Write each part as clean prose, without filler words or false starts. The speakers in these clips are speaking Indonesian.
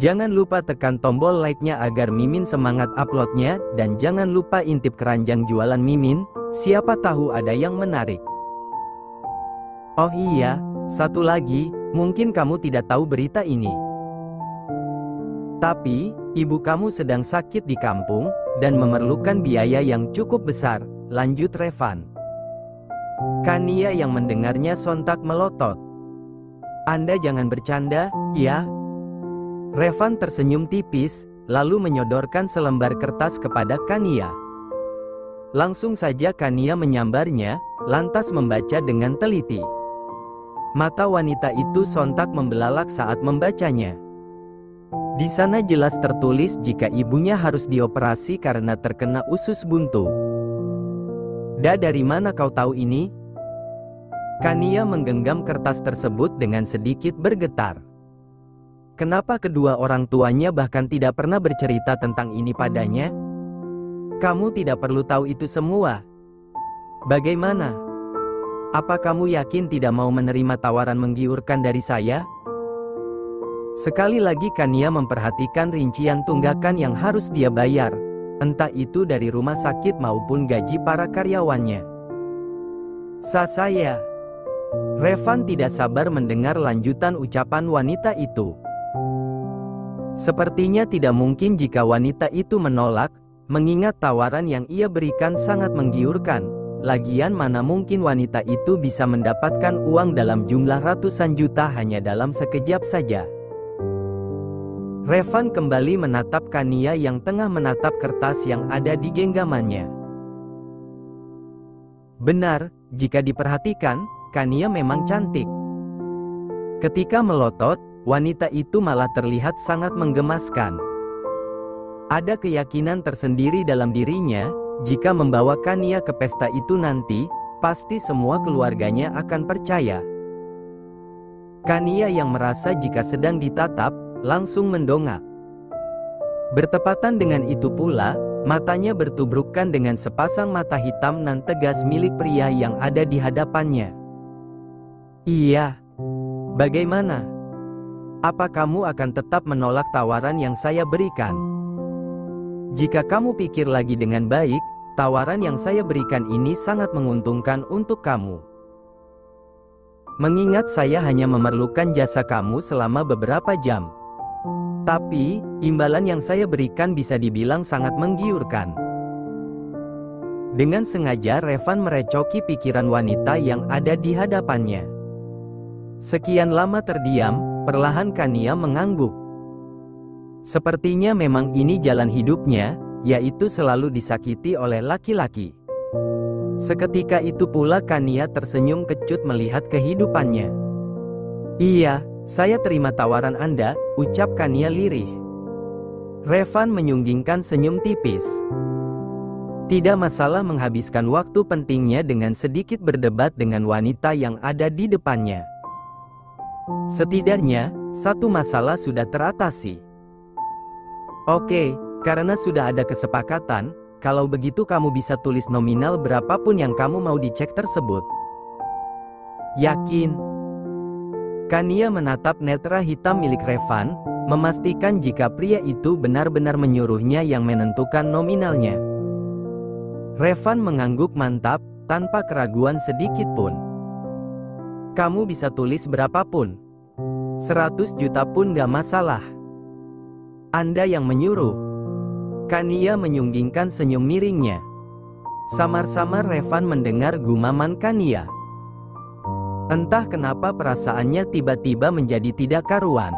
Jangan lupa tekan tombol like-nya agar Mimin semangat uploadnya, dan jangan lupa intip keranjang jualan Mimin, siapa tahu ada yang menarik. Oh iya, satu lagi, mungkin kamu tidak tahu berita ini. Tapi, ibu kamu sedang sakit di kampung, dan memerlukan biaya yang cukup besar, lanjut Revan. Kania yang mendengarnya sontak melotot. Anda jangan bercanda, ya? Revan tersenyum tipis, lalu menyodorkan selembar kertas kepada Kania. Langsung saja Kania menyambarnya, lantas membaca dengan teliti. Mata wanita itu sontak membelalak saat membacanya. Di sana jelas tertulis jika ibunya harus dioperasi karena terkena usus buntu. Dari mana kau tahu ini? Kania menggenggam kertas tersebut dengan sedikit bergetar. Kenapa kedua orang tuanya bahkan tidak pernah bercerita tentang ini padanya? Kamu tidak perlu tahu itu semua. Bagaimana? Apa kamu yakin tidak mau menerima tawaran menggiurkan dari saya? Sekali lagi Kania memperhatikan rincian tunggakan yang harus dia bayar, entah itu dari rumah sakit maupun gaji para karyawannya. Saya. Revan tidak sabar mendengar lanjutan ucapan wanita itu. Sepertinya tidak mungkin jika wanita itu menolak, mengingat tawaran yang ia berikan sangat menggiurkan. Lagian mana mungkin wanita itu bisa mendapatkan uang dalam jumlah ratusan juta hanya dalam sekejap saja. Revan kembali menatap Kania yang tengah menatap kertas yang ada di genggamannya. Benar, jika diperhatikan, Kania memang cantik. Ketika melotot, wanita itu malah terlihat sangat menggemaskan. Ada keyakinan tersendiri dalam dirinya, jika membawa Kania ke pesta itu nanti, pasti semua keluarganya akan percaya. Kania yang merasa jika sedang ditatap, langsung mendongak. Bertepatan dengan itu pula, matanya bertubrukkan dengan sepasang mata hitam nan tegas milik pria yang ada di hadapannya. Iya. Bagaimana? Apa kamu akan tetap menolak tawaran yang saya berikan? Jika kamu pikir lagi dengan baik, tawaran yang saya berikan ini sangat menguntungkan untuk kamu. Mengingat saya hanya memerlukan jasa kamu selama beberapa jam. Tapi, imbalan yang saya berikan bisa dibilang sangat menggiurkan. Dengan sengaja Revan merecoki pikiran wanita yang ada di hadapannya. Sekian lama terdiam, perlahan Kania mengangguk. Sepertinya memang ini jalan hidupnya, yaitu selalu disakiti oleh laki-laki. Seketika itu pula Kania tersenyum kecut melihat kehidupannya. Iya, saya terima tawaran Anda, ucap Kania lirih. Revan menyunggingkan senyum tipis. Tidak masalah menghabiskan waktu pentingnya dengan sedikit berdebat dengan wanita yang ada di depannya. Setidaknya, satu masalah sudah teratasi. Oke, karena sudah ada kesepakatan, kalau begitu kamu bisa tulis nominal berapapun yang kamu mau dicek tersebut. Yakin? Kania menatap netra hitam milik Revan, memastikan jika pria itu benar-benar menyuruhnya yang menentukan nominalnya. Revan mengangguk mantap, tanpa keraguan sedikit pun. Kamu bisa tulis berapapun. 100 juta pun gak masalah. Anda yang menyuruh. Kania menyunggingkan senyum miringnya. Samar-samar Revan mendengar gumaman Kania. Entah kenapa perasaannya tiba-tiba menjadi tidak karuan.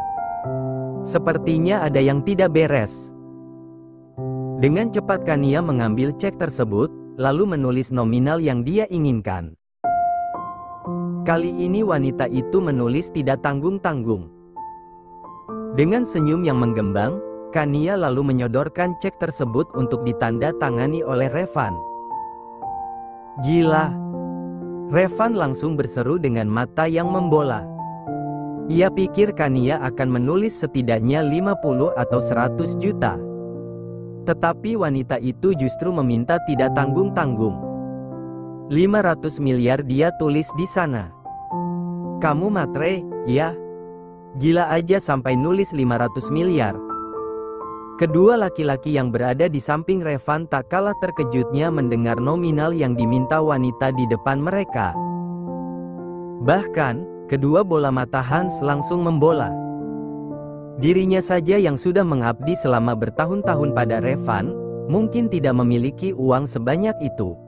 Sepertinya ada yang tidak beres. Dengan cepat Kania mengambil cek tersebut, lalu menulis nominal yang dia inginkan. Kali ini wanita itu menulis tidak tanggung-tanggung. Dengan senyum yang menggembang, Kania lalu menyodorkan cek tersebut untuk ditanda tangani oleh Revan. Gila! Revan langsung berseru dengan mata yang membola. Ia pikir Kania akan menulis setidaknya 50 atau 100 juta. Tetapi wanita itu justru meminta tidak tanggung-tanggung. 500 miliar dia tulis di sana. Kamu matre, ya? Gila aja sampai nulis 500 miliar. Kedua laki-laki yang berada di samping Revan tak kalah terkejutnya mendengar nominal yang diminta wanita di depan mereka. Bahkan, kedua bola mata Hans langsung membola. Dirinya saja yang sudah mengabdi selama bertahun-tahun pada Revan, mungkin tidak memiliki uang sebanyak itu.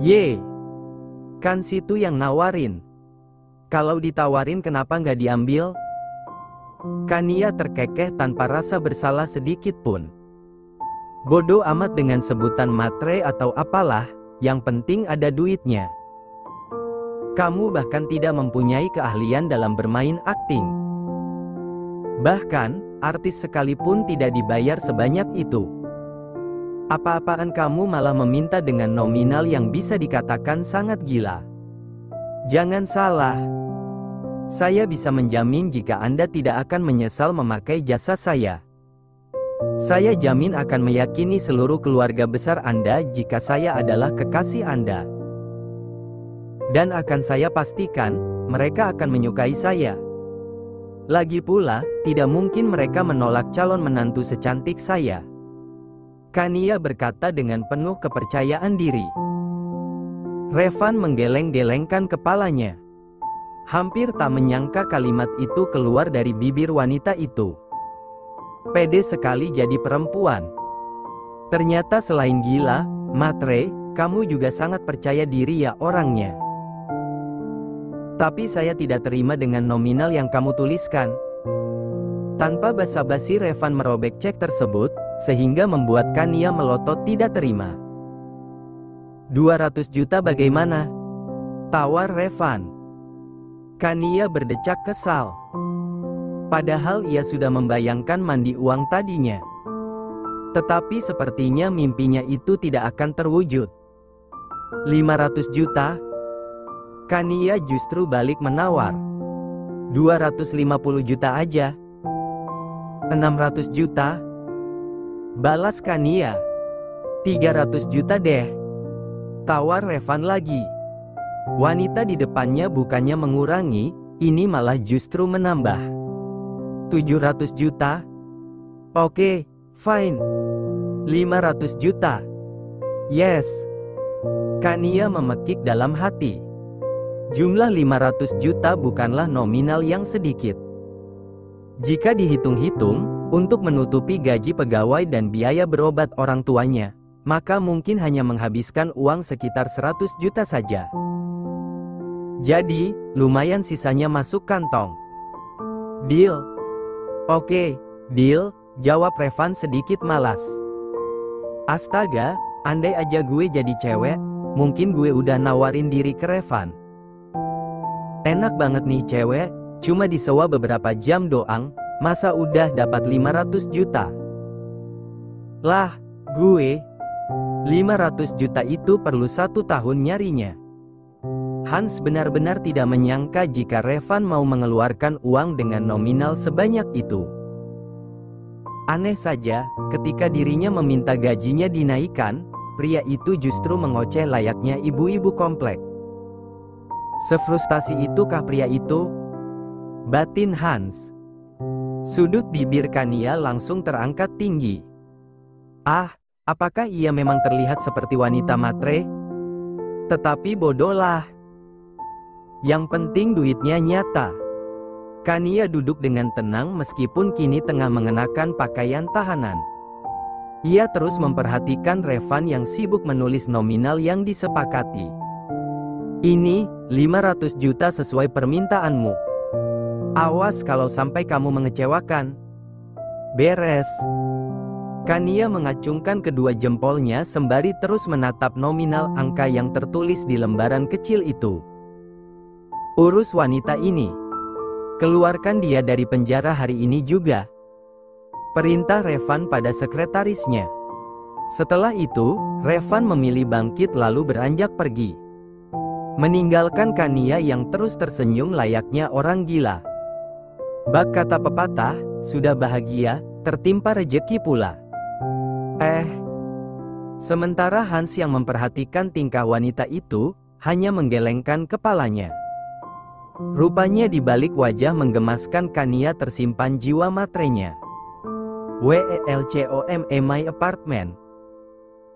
Ye, kan situ yang nawarin. Kalau ditawarin kenapa nggak diambil? Kania terkekeh tanpa rasa bersalah sedikit pun. Bodoh amat dengan sebutan matre atau apalah, yang penting ada duitnya. Kamu bahkan tidak mempunyai keahlian dalam bermain akting. Bahkan, artis sekalipun tidak dibayar sebanyak itu. Apa-apaan kamu malah meminta dengan nominal yang bisa dikatakan sangat gila. Jangan salah. Saya bisa menjamin jika Anda tidak akan menyesal memakai jasa saya. Saya jamin akan meyakini seluruh keluarga besar Anda jika saya adalah kekasih Anda. Dan akan saya pastikan, mereka akan menyukai saya. Lagi pula, tidak mungkin mereka menolak calon menantu secantik saya. Kania berkata dengan penuh kepercayaan diri. Revan menggeleng-gelengkan kepalanya. Hampir tak menyangka kalimat itu keluar dari bibir wanita itu. Pede sekali jadi perempuan. Ternyata selain gila, matre, kamu juga sangat percaya diri ya orangnya. Tapi saya tidak terima dengan nominal yang kamu tuliskan. Tanpa basa-basi Revan merobek cek tersebut, sehingga membuat Kania melotot tidak terima. 200 juta bagaimana? Tawar Revan. Kania berdecak kesal. Padahal ia sudah membayangkan mandi uang tadinya. Tetapi sepertinya mimpinya itu tidak akan terwujud. 500 juta? Kania justru balik menawar. 250 juta aja. 600 juta? Balas Kania. 300 juta deh. Tawar Revan lagi. Wanita di depannya bukannya mengurangi, ini malah justru menambah. 700 juta? Oke, fine. 500 juta. Yes. Kania memekik dalam hati. Jumlah 500 juta bukanlah nominal yang sedikit. Jika dihitung-hitung, untuk menutupi gaji pegawai dan biaya berobat orang tuanya, maka mungkin hanya menghabiskan uang sekitar 100 juta saja. Jadi, lumayan sisanya masuk kantong. Deal. Oke, deal, jawab Revan sedikit malas. Astaga, andai aja gue jadi cewek, mungkin gue udah nawarin diri ke Revan. Enak banget nih cewek, cuma disewa beberapa jam doang, masa udah dapat 500 juta. Lah, gue 500 juta itu perlu 1 tahun nyarinya. Hans benar-benar tidak menyangka jika Revan mau mengeluarkan uang dengan nominal sebanyak itu. Aneh saja, ketika dirinya meminta gajinya dinaikkan, pria itu justru mengoceh layaknya ibu-ibu komplek. Sefrustasi itukah pria itu? Batin Hans. Sudut bibir Kania langsung terangkat tinggi. Ah, apakah ia memang terlihat seperti wanita matre? Tetapi bodohlah. Yang penting duitnya nyata. Kania duduk dengan tenang meskipun kini tengah mengenakan pakaian tahanan. Ia terus memperhatikan Revan yang sibuk menulis nominal yang disepakati. Ini, 500 juta sesuai permintaanmu. Awas kalau sampai kamu mengecewakan. Beres. Kania mengacungkan kedua jempolnya sembari terus menatap nominal angka yang tertulis di lembaran kecil itu. Urus wanita ini. Keluarkan dia dari penjara hari ini juga. Perintah Revan pada sekretarisnya. Setelah itu, Revan memilih bangkit lalu beranjak pergi. Meninggalkan Kania yang terus tersenyum layaknya orang gila. Bak kata pepatah, sudah bahagia, tertimpa rejeki pula. Sementara Hans yang memperhatikan tingkah wanita itu, hanya menggelengkan kepalanya. Rupanya di balik wajah menggemaskan Kania tersimpan jiwa matrenya. "Welcome my apartment,"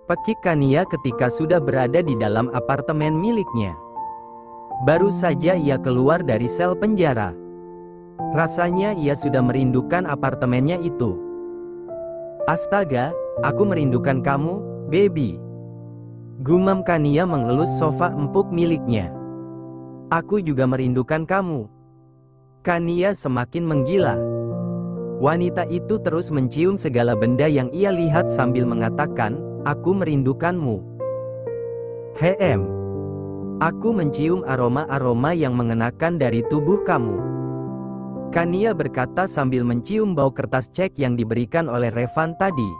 pekik Kania ketika sudah berada di dalam apartemen miliknya. Baru saja ia keluar dari sel penjara. Rasanya ia sudah merindukan apartemennya itu. "Astaga, aku merindukan kamu, baby," gumam Kania mengelus sofa empuk miliknya. "Aku juga merindukan kamu." Kania semakin menggila. Wanita itu terus mencium segala benda yang ia lihat sambil mengatakan, "Aku merindukanmu. Aku mencium aroma-aroma yang mengenakan dari tubuh kamu." Kania berkata sambil mencium bau kertas cek yang diberikan oleh Revan tadi.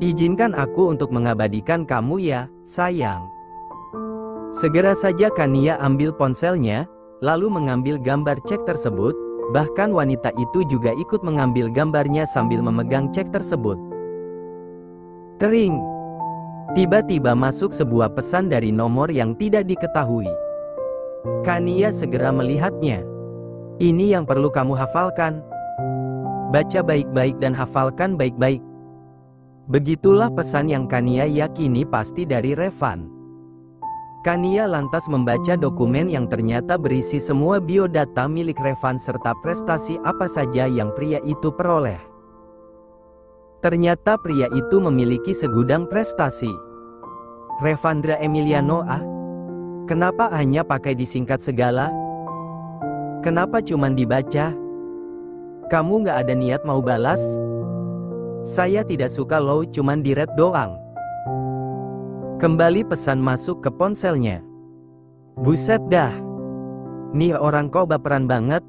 "Izinkan aku untuk mengabadikan kamu ya, sayang." Segera saja Kania ambil ponselnya, lalu mengambil gambar cek tersebut, bahkan wanita itu juga ikut mengambil gambarnya sambil memegang cek tersebut. Tering! Tiba-tiba masuk sebuah pesan dari nomor yang tidak diketahui. Kania segera melihatnya. "Ini yang perlu kamu hafalkan. Baca baik-baik dan hafalkan baik-baik." Begitulah pesan yang Kania yakini pasti dari Revan. Kania lantas membaca dokumen yang ternyata berisi semua biodata milik Revan serta prestasi apa saja yang pria itu peroleh. Ternyata pria itu memiliki segudang prestasi. Revandra Emiliano, kenapa hanya pakai disingkat segala? Kenapa cuman dibaca? Kamu nggak ada niat mau balas? Saya tidak suka lo cuman di-read doang. Kembali pesan masuk ke ponselnya. Buset dah. Nih orang kok baperan banget.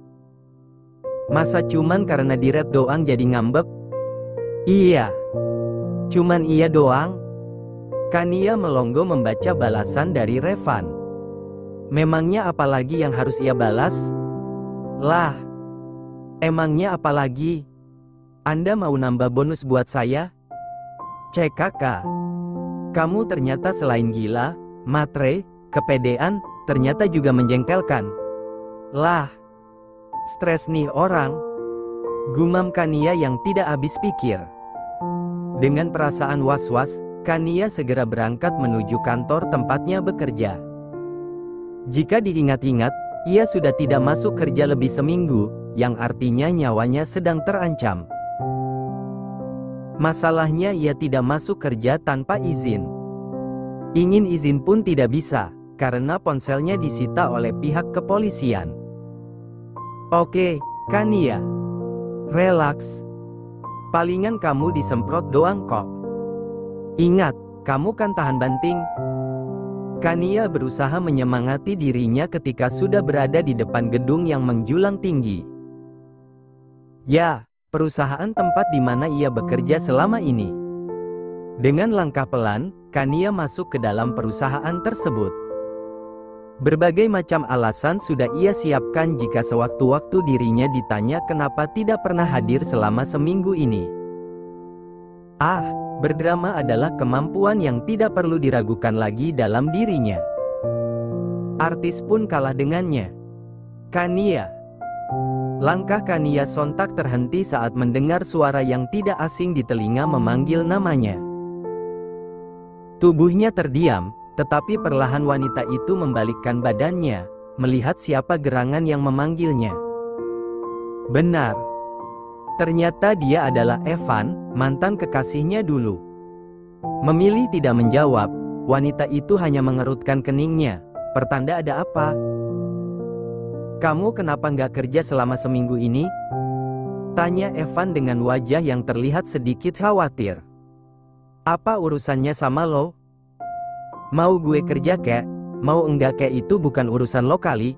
Masa cuman karena di-read doang jadi ngambek? Iya. Cuman iya doang? Kania melongo membaca balasan dari Revan. Memangnya apalagi yang harus ia balas? Lah. Emangnya apalagi? Anda mau nambah bonus buat saya? Cek kakak. Kamu ternyata selain gila, matre, kepedean, ternyata juga menjengkelkan. Lah. Stres nih orang. Gumam Kania yang tidak habis pikir. Dengan perasaan was-was, Kania segera berangkat menuju kantor tempatnya bekerja. Jika diingat-ingat, ia sudah tidak masuk kerja lebih seminggu, yang artinya nyawanya sedang terancam. Masalahnya ia tidak masuk kerja tanpa izin. Ingin izin pun tidak bisa, karena ponselnya disita oleh pihak kepolisian. Oke, Kania. Relax. Palingan kamu disemprot doang kok. Ingat, kamu kan tahan banting. Kania berusaha menyemangati dirinya ketika sudah berada di depan gedung yang menjulang tinggi. Ya, perusahaan tempat di mana ia bekerja selama ini. Dengan langkah pelan, Kania masuk ke dalam perusahaan tersebut. Berbagai macam alasan sudah ia siapkan jika sewaktu-waktu dirinya ditanya kenapa tidak pernah hadir selama seminggu ini. Berdrama adalah kemampuan yang tidak perlu diragukan lagi dalam dirinya. Artis pun kalah dengannya. Kania. Langkah Kania sontak terhenti saat mendengar suara yang tidak asing di telinga memanggil namanya. Tubuhnya terdiam, tetapi perlahan wanita itu membalikkan badannya, melihat siapa gerangan yang memanggilnya. Benar. Ternyata dia adalah Evan, mantan kekasihnya dulu. Memilih tidak menjawab, wanita itu hanya mengerutkan keningnya. Pertanda ada apa? Kamu kenapa nggak kerja selama seminggu ini? Tanya Evan dengan wajah yang terlihat sedikit khawatir. Apa urusannya sama lo? Mau gue kerja kek, mau enggak kek itu bukan urusan lo kali.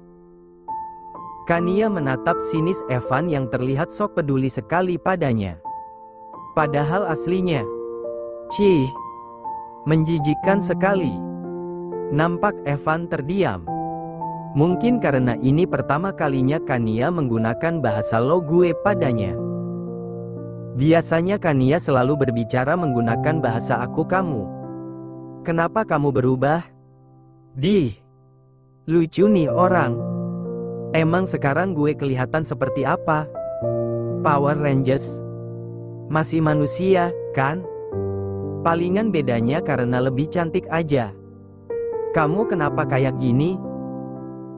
Kania menatap sinis Evan yang terlihat sok peduli sekali padanya. Padahal aslinya, cih, menjijikkan sekali. Nampak Evan terdiam. Mungkin karena ini pertama kalinya Kania menggunakan bahasa lo gue padanya. Biasanya Kania selalu berbicara menggunakan bahasa aku kamu. Kenapa kamu berubah? Lucu nih orang. Emang sekarang gue kelihatan seperti apa? Power Rangers? Masih manusia, kan? Palingan bedanya karena lebih cantik aja. Kamu kenapa kayak gini?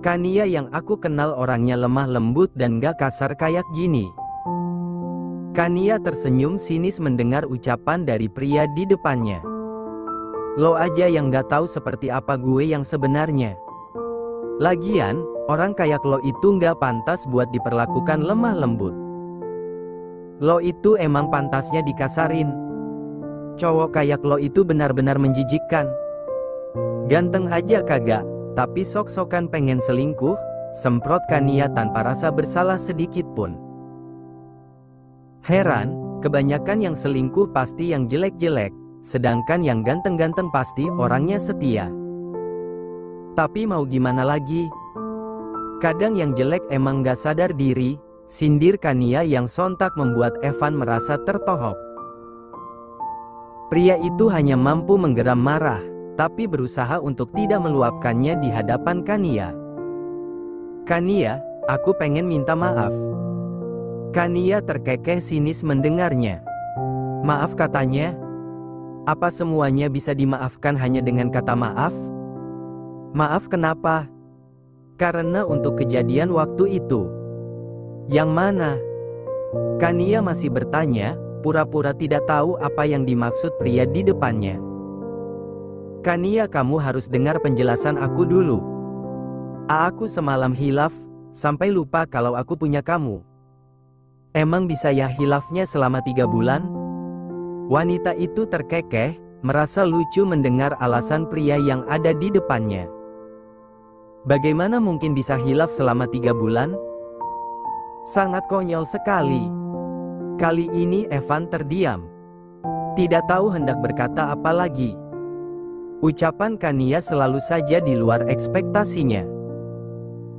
Kania yang aku kenal orangnya lemah lembut dan gak kasar kayak gini. Kania tersenyum sinis mendengar ucapan dari pria di depannya. Lo aja yang gak tahu seperti apa gue yang sebenarnya. Lagian, orang kayak lo itu gak pantas buat diperlakukan lemah lembut. Lo itu emang pantasnya dikasarin. Cowok kayak lo itu benar-benar menjijikkan. Ganteng aja kagak, tapi sok-sokan pengen selingkuh, semprot Kania tanpa rasa bersalah sedikit pun. Heran, kebanyakan yang selingkuh pasti yang jelek-jelek. Sedangkan yang ganteng-ganteng pasti orangnya setia. Tapi mau gimana lagi? Kadang yang jelek emang gak sadar diri, sindir Kania yang sontak membuat Evan merasa tertohok. Pria itu hanya mampu menggeram marah, tapi berusaha untuk tidak meluapkannya di hadapan Kania. Kania, aku pengen minta maaf. Kania terkekeh sinis mendengarnya. Maaf katanya? Apa semuanya bisa dimaafkan hanya dengan kata maaf? Maaf kenapa? Karena untuk kejadian waktu itu. Yang mana? Kania masih bertanya, pura-pura tidak tahu apa yang dimaksud pria di depannya. Kania, kamu harus dengar penjelasan aku dulu. Aku semalam hilaf, sampai lupa kalau aku punya kamu. Emang bisa ya hilafnya selama 3 bulan? Wanita itu terkekeh, merasa lucu mendengar alasan pria yang ada di depannya. Bagaimana mungkin bisa hilaf selama 3 bulan? Sangat konyol sekali. Kali ini Evan terdiam. Tidak tahu hendak berkata apa lagi. Ucapan Kania selalu saja di luar ekspektasinya.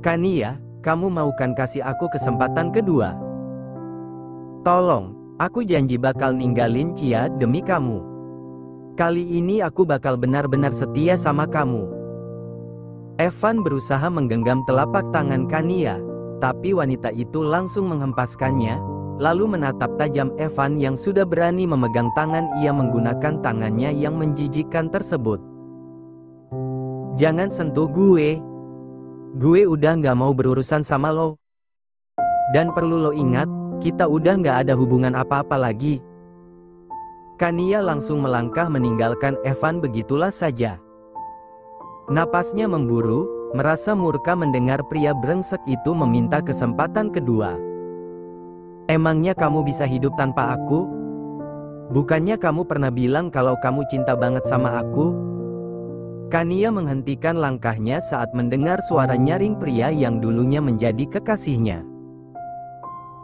Kania, kamu mau kan kasih aku kesempatan kedua? Tolong. Aku janji bakal ninggalin Cia demi kamu. Kali ini aku bakal benar-benar setia sama kamu. Evan berusaha menggenggam telapak tangan Kania, tapi wanita itu langsung menghempaskannya, lalu menatap tajam Evan yang sudah berani memegang tangan ia menggunakan tangannya yang menjijikkan tersebut. Jangan sentuh gue. Gue udah gak mau berurusan sama lo. Dan perlu lo ingat, kita udah gak ada hubungan apa-apa lagi. Kania langsung melangkah meninggalkan Evan begitulah saja. Napasnya memburu, merasa murka mendengar pria brengsek itu meminta kesempatan kedua. Emangnya kamu bisa hidup tanpa aku? Bukannya kamu pernah bilang kalau kamu cinta banget sama aku? Kania menghentikan langkahnya saat mendengar suara nyaring pria yang dulunya menjadi kekasihnya.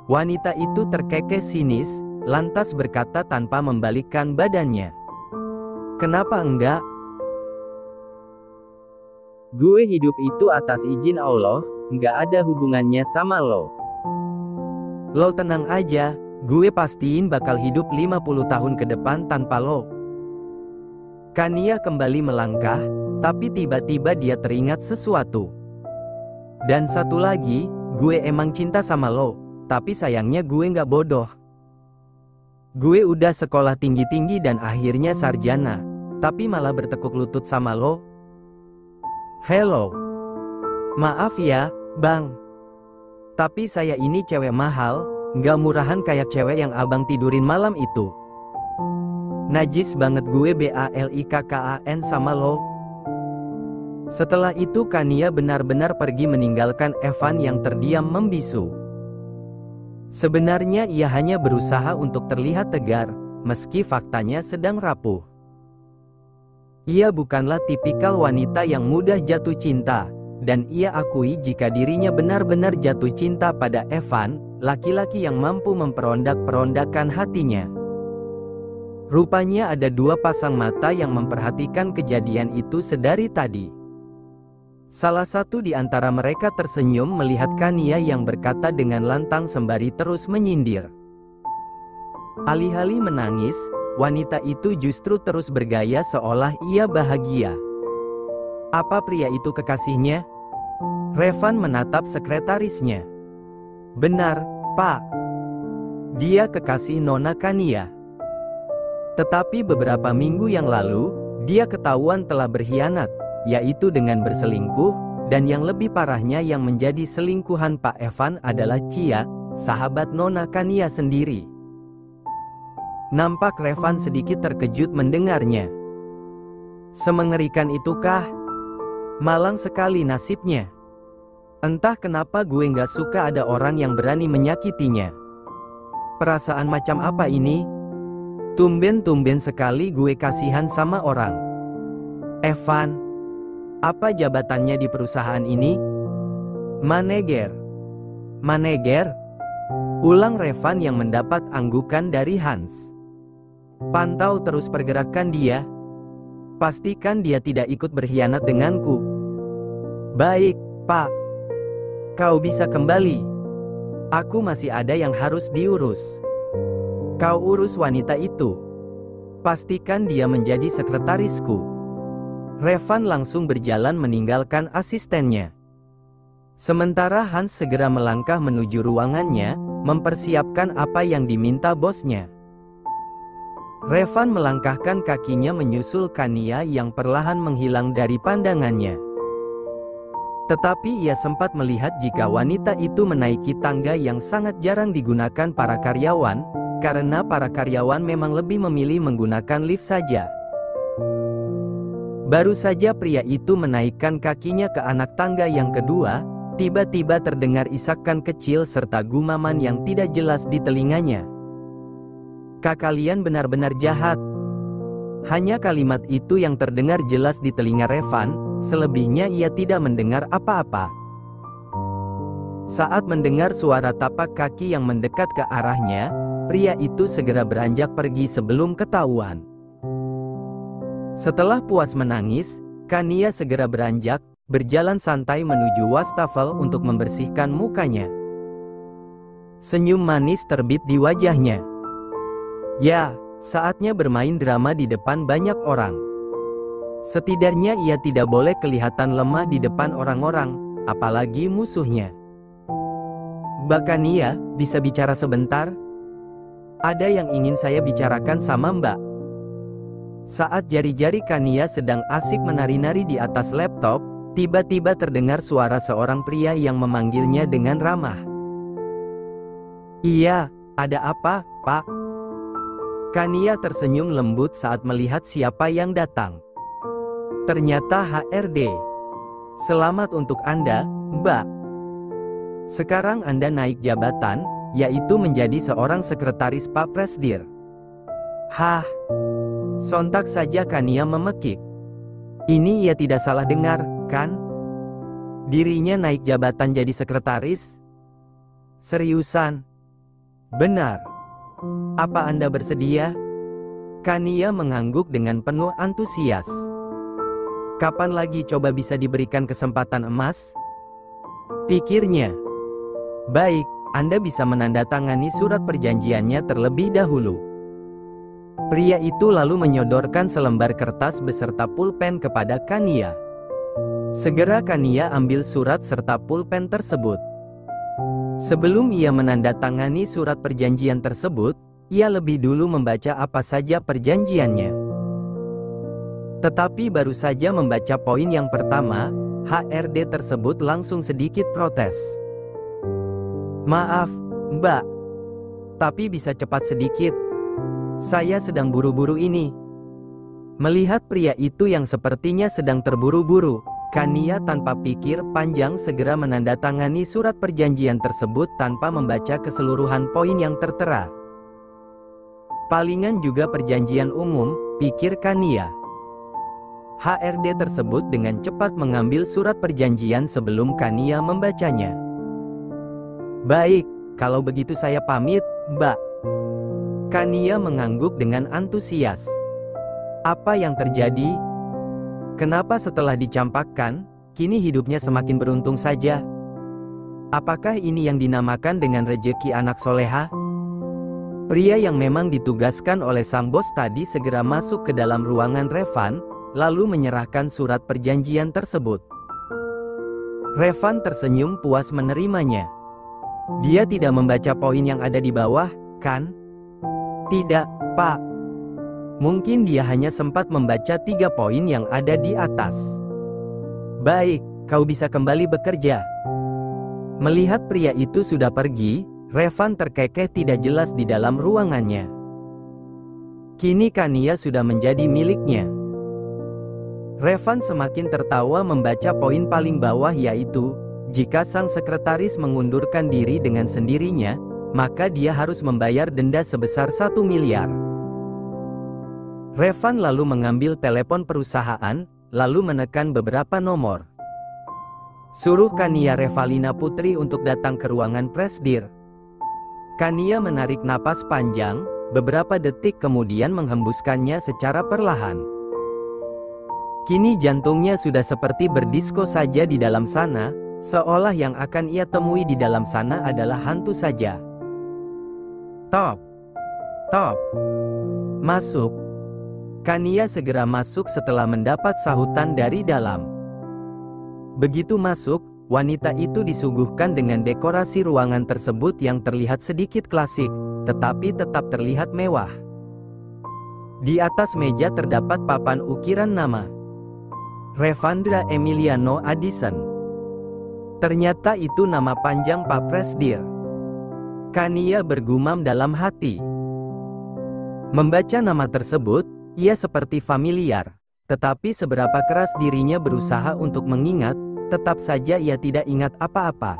Wanita itu terkekeh sinis, lantas berkata tanpa membalikkan badannya. Kenapa enggak? Gue hidup itu atas izin Allah, nggak ada hubungannya sama lo. Lo tenang aja, gue pastiin bakal hidup 50 tahun ke depan tanpa lo. Kania kembali melangkah, tapi tiba-tiba dia teringat sesuatu. Dan satu lagi, gue emang cinta sama lo. Tapi sayangnya gue nggak bodoh. Gue udah sekolah tinggi-tinggi dan akhirnya sarjana, tapi malah bertekuk lutut sama lo. Hello. Maaf ya, bang. Tapi saya ini cewek mahal, nggak murahan kayak cewek yang abang tidurin malam itu. Najis banget gue BALIKKAN sama lo. Setelah itu Kania benar-benar pergi meninggalkan Evan yang terdiam membisu. Sebenarnya ia hanya berusaha untuk terlihat tegar, meski faktanya sedang rapuh. Ia bukanlah tipikal wanita yang mudah jatuh cinta, dan ia akui jika dirinya benar-benar jatuh cinta pada Evan, laki-laki yang mampu memperondak-perondakan hatinya. Rupanya ada 2 pasang mata yang memperhatikan kejadian itu sedari tadi. Salah satu di antara mereka tersenyum melihat Kania yang berkata dengan lantang sembari terus menyindir. Alih-alih menangis, wanita itu justru terus bergaya seolah ia bahagia. Apa pria itu kekasihnya? Revan menatap sekretarisnya. Benar, Pak. Dia kekasih Nona Kania. Tetapi beberapa minggu yang lalu, dia ketahuan telah berkhianat, yaitu dengan berselingkuh, dan yang lebih parahnya yang menjadi selingkuhan Pak Evan adalah Chia, sahabat Nona Kania sendiri. Nampak Revan sedikit terkejut mendengarnya. Semengerikan itukah? Malang sekali nasibnya. Entah kenapa gue gak suka ada orang yang berani menyakitinya. Perasaan macam apa ini? Tumben-tumben sekali gue kasihan sama orang. Evan, apa jabatannya di perusahaan ini? Manager. Manager? Ulang Revan yang mendapat anggukan dari Hans. Pantau terus pergerakan dia. Pastikan dia tidak ikut berkhianat denganku. Baik, Pak. Kau bisa kembali. Aku masih ada yang harus diurus. Kau urus wanita itu. Pastikan dia menjadi sekretarisku. Revan langsung berjalan meninggalkan asistennya. Sementara Hans segera melangkah menuju ruangannya, mempersiapkan apa yang diminta bosnya. Revan melangkahkan kakinya menyusul Kania yang perlahan menghilang dari pandangannya. Tetapi ia sempat melihat jika wanita itu menaiki tangga yang sangat jarang digunakan para karyawan, karena para karyawan memang lebih memilih menggunakan lift saja. Baru saja pria itu menaikkan kakinya ke anak tangga yang kedua, tiba-tiba terdengar isakan kecil serta gumaman yang tidak jelas di telinganya. Kalian benar-benar jahat. Hanya kalimat itu yang terdengar jelas di telinga Revan, selebihnya ia tidak mendengar apa-apa. Saat mendengar suara tapak kaki yang mendekat ke arahnya, pria itu segera beranjak pergi sebelum ketahuan. Setelah puas menangis, Kania segera beranjak, berjalan santai menuju wastafel untuk membersihkan mukanya. Senyum manis terbit di wajahnya. Ya, saatnya bermain drama di depan banyak orang. Setidaknya ia tidak boleh kelihatan lemah di depan orang-orang, apalagi musuhnya. Mbak Kania, bisa bicara sebentar? Ada yang ingin saya bicarakan sama Mbak. Saat jari-jari Kania sedang asik menari-nari di atas laptop, tiba-tiba terdengar suara seorang pria yang memanggilnya dengan ramah. Iya, ada apa, Pak? Kania tersenyum lembut saat melihat siapa yang datang. Ternyata HRD. Selamat untuk Anda, Mbak. Sekarang Anda naik jabatan, yaitu menjadi seorang sekretaris Pak Presdir. Hah? Sontak saja Kania memekik. Ini ia tidak salah dengar, kan? Dirinya naik jabatan jadi sekretaris? Seriusan? Benar. Apa Anda bersedia? Kania mengangguk dengan penuh antusias. Kapan lagi coba bisa diberikan kesempatan emas? Pikirnya. Baik, Anda bisa menandatangani surat perjanjiannya terlebih dahulu. Pria itu lalu menyodorkan selembar kertas beserta pulpen kepada Kania. Segera Kania ambil surat serta pulpen tersebut. Sebelum ia menandatangani surat perjanjian tersebut, ia lebih dulu membaca apa saja perjanjiannya. Tetapi baru saja membaca poin yang pertama, HRD tersebut langsung sedikit protes. Maaf, Mbak. Tapi bisa cepat sedikit. Saya sedang buru-buru ini. Melihat pria itu yang sepertinya sedang terburu-buru, Kania tanpa pikir panjang segera menandatangani surat perjanjian tersebut tanpa membaca keseluruhan poin yang tertera. Palingan juga perjanjian umum, pikir Kania. HRD tersebut dengan cepat mengambil surat perjanjian sebelum Kania membacanya. Baik, kalau begitu saya pamit, Mbak. Kania mengangguk dengan antusias. Apa yang terjadi? Kenapa setelah dicampakkan, kini hidupnya semakin beruntung saja? Apakah ini yang dinamakan dengan rejeki anak soleha? Pria yang memang ditugaskan oleh sang bos tadi segera masuk ke dalam ruangan Revan, lalu menyerahkan surat perjanjian tersebut. Revan tersenyum puas menerimanya. Dia tidak membaca poin yang ada di bawah, kan? Tidak, Pak. Mungkin dia hanya sempat membaca 3 poin yang ada di atas. Baik, kau bisa kembali bekerja. Melihat pria itu sudah pergi, Revan terkekeh tidak jelas di dalam ruangannya. Kini Kania sudah menjadi miliknya. Revan semakin tertawa membaca poin paling bawah, yaitu jika sang sekretaris mengundurkan diri dengan sendirinya, maka dia harus membayar denda sebesar 1 miliar. Revan lalu mengambil telepon perusahaan, lalu menekan beberapa nomor. Suruh Kania Revalina Putri untuk datang ke ruangan Presdir. Kania menarik napas panjang, beberapa detik kemudian menghembuskannya secara perlahan. Kini jantungnya sudah seperti berdisko saja di dalam sana, seolah yang akan ia temui di dalam sana adalah hantu saja. Top. Masuk. Kania segera masuk setelah mendapat sahutan dari dalam. Begitu masuk, wanita itu disuguhkan dengan dekorasi ruangan tersebut yang terlihat sedikit klasik, tetapi tetap terlihat mewah. Di atas meja terdapat papan ukiran nama. Revandra Emiliano Addison. Ternyata itu nama panjang Pak Presdir. Kania bergumam dalam hati. Membaca nama tersebut, ia seperti familiar, tetapi seberapa keras dirinya berusaha untuk mengingat, tetap saja ia tidak ingat apa-apa.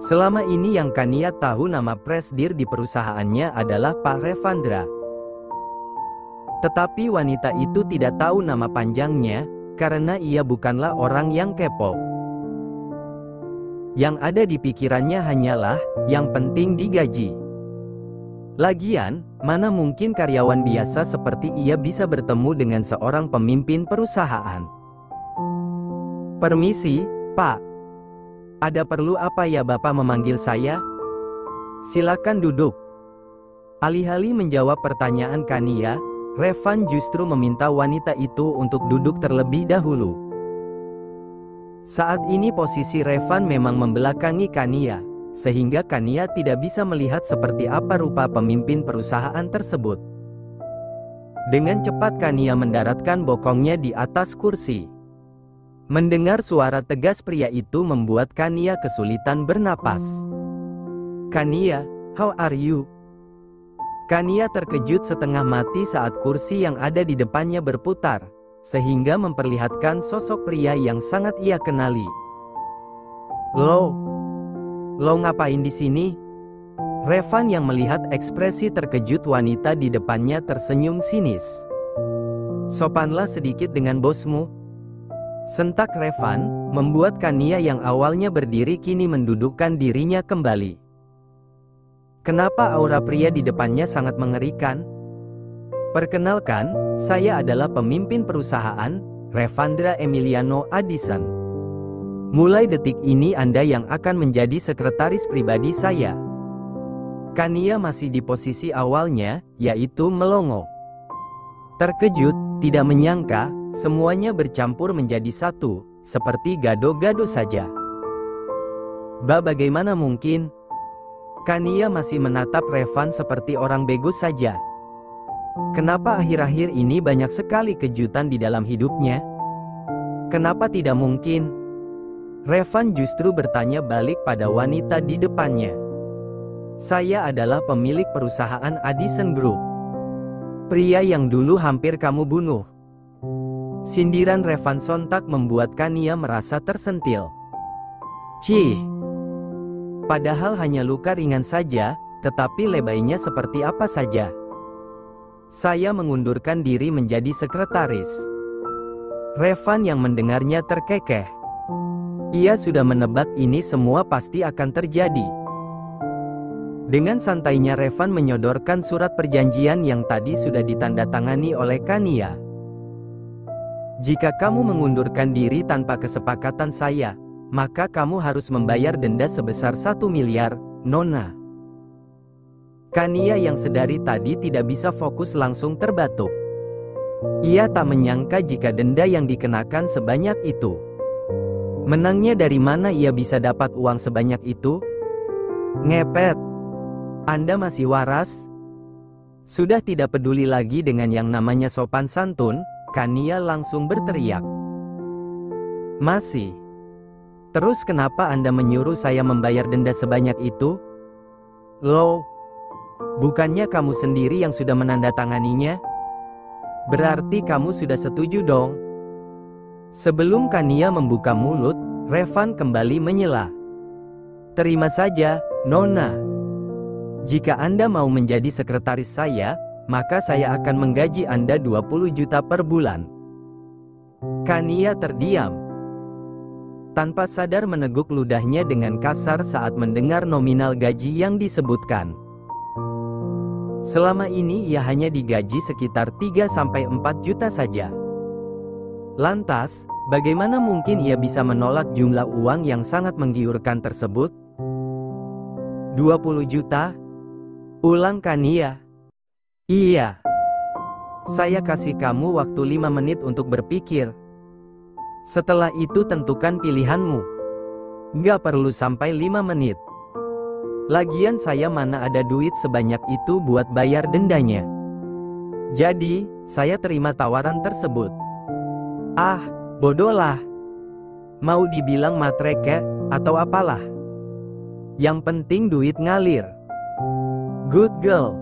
Selama ini yang Kania tahu nama Presdir di perusahaannya adalah Pak Revandra. Tetapi wanita itu tidak tahu nama panjangnya, karena ia bukanlah orang yang kepo. Yang ada di pikirannya hanyalah, yang penting digaji. Lagian, mana mungkin karyawan biasa seperti ia bisa bertemu dengan seorang pemimpin perusahaan. Permisi, Pak. Ada perlu apa ya Bapak memanggil saya? Silakan duduk. Alih-alih menjawab pertanyaan Kania, Revan justru meminta wanita itu untuk duduk terlebih dahulu. Saat ini posisi Revan memang membelakangi Kania, sehingga Kania tidak bisa melihat seperti apa rupa pemimpin perusahaan tersebut. Dengan cepat Kania mendaratkan bokongnya di atas kursi. Mendengar suara tegas pria itu membuat Kania kesulitan bernapas. Kania, how are you? Kania terkejut setengah mati saat kursi yang ada di depannya berputar, sehingga memperlihatkan sosok pria yang sangat ia kenali. Lo ngapain di sini? Revan yang melihat ekspresi terkejut wanita di depannya tersenyum sinis. Sopanlah sedikit dengan bosmu. Sentak Revan, membuat Kania yang awalnya berdiri kini mendudukkan dirinya kembali. Kenapa aura pria di depannya sangat mengerikan? Perkenalkan, saya adalah pemimpin perusahaan, Revandra Emiliano Addison. Mulai detik ini Anda yang akan menjadi sekretaris pribadi saya. Kania masih di posisi awalnya, yaitu melongo. Terkejut, tidak menyangka, semuanya bercampur menjadi satu, seperti gado-gado saja. Bagaimana mungkin? Kania masih menatap Revan seperti orang bego saja. Kenapa akhir-akhir ini banyak sekali kejutan di dalam hidupnya? Kenapa tidak mungkin? Revan justru bertanya balik pada wanita di depannya. Saya adalah pemilik perusahaan Addison Group. Pria yang dulu hampir kamu bunuh. Sindiran Revan sontak membuat Kania merasa tersentil. Cih. Padahal hanya luka ringan saja, tetapi lebaynya seperti apa saja. Saya mengundurkan diri menjadi sekretaris. Revan yang mendengarnya terkekeh. Ia sudah menebak ini semua pasti akan terjadi. Dengan santainya Revan menyodorkan surat perjanjian yang tadi sudah ditandatangani oleh Kania. Jika kamu mengundurkan diri tanpa kesepakatan saya, maka kamu harus membayar denda sebesar 1 miliar, Nona. Kania yang sedari tadi tidak bisa fokus langsung terbatuk. Ia tak menyangka jika denda yang dikenakan sebanyak itu. Menangnya dari mana ia bisa dapat uang sebanyak itu? Ngepet. Anda masih waras? Sudah tidak peduli lagi dengan yang namanya sopan santun, Kania langsung berteriak. Masih. Terus kenapa Anda menyuruh saya membayar denda sebanyak itu? Loh, bukannya kamu sendiri yang sudah menandatanganinya? Berarti kamu sudah setuju dong? Sebelum Kania membuka mulut, Revan kembali menyela. Terima saja, Nona. Jika Anda mau menjadi sekretaris saya, maka saya akan menggaji Anda 20 juta per bulan. Kania terdiam. Tanpa sadar meneguk ludahnya dengan kasar saat mendengar nominal gaji yang disebutkan. Selama ini ia hanya digaji sekitar 3-4 juta saja. Lantas, bagaimana mungkin ia bisa menolak jumlah uang yang sangat menggiurkan tersebut? 20 juta? Ulang Kania. Iya. Saya kasih kamu waktu 5 menit untuk berpikir. Setelah itu tentukan pilihanmu. Nggak perlu sampai 5 menit. Lagian saya mana ada duit sebanyak itu buat bayar dendanya. Jadi, saya terima tawaran tersebut. Ah, bodohlah. Mau dibilang matre kek, atau apalah. Yang penting duit ngalir. Good girl.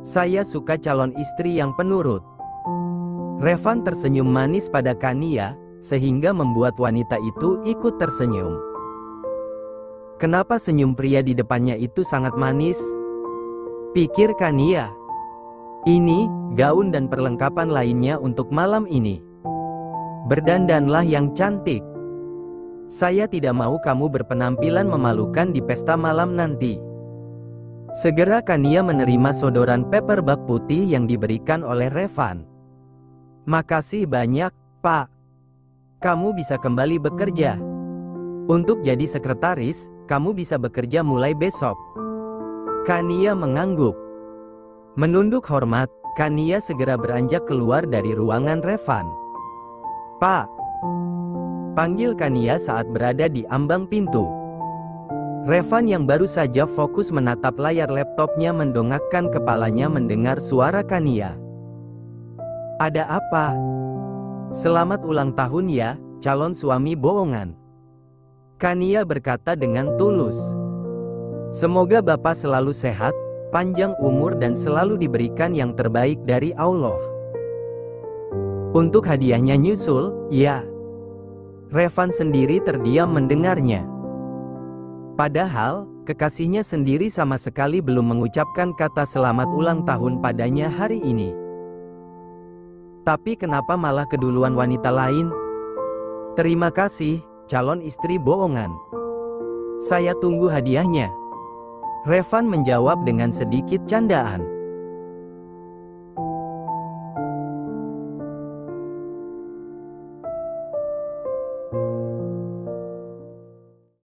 Saya suka calon istri yang penurut. Revan tersenyum manis pada Kania, sehingga membuat wanita itu ikut tersenyum. Kenapa senyum pria di depannya itu sangat manis? Pikir Kania. Ini, gaun dan perlengkapan lainnya untuk malam ini. Berdandanlah yang cantik. Saya tidak mau kamu berpenampilan memalukan di pesta malam nanti. Segera Kania menerima sodoran paperback putih yang diberikan oleh Revan. Makasih banyak, Pak. Kamu bisa kembali bekerja. Untuk jadi sekretaris, kamu bisa bekerja mulai besok. Kania mengangguk. Menunduk hormat, Kania segera beranjak keluar dari ruangan Revan. Pak. Panggil Kania saat berada di ambang pintu. Revan yang baru saja fokus menatap layar laptopnya mendongakkan kepalanya mendengar suara Kania. Ada apa? Selamat ulang tahun ya, calon suami bohongan. Kania berkata dengan tulus. Semoga Bapak selalu sehat, panjang umur dan selalu diberikan yang terbaik dari Allah. Untuk hadiahnya nyusul, ya. Revan sendiri terdiam mendengarnya. Padahal, kekasihnya sendiri sama sekali belum mengucapkan kata selamat ulang tahun padanya hari ini. Tapi kenapa malah keduluan wanita lain? Terima kasih, calon istri bohongan. Saya tunggu hadiahnya. Revan menjawab dengan sedikit candaan.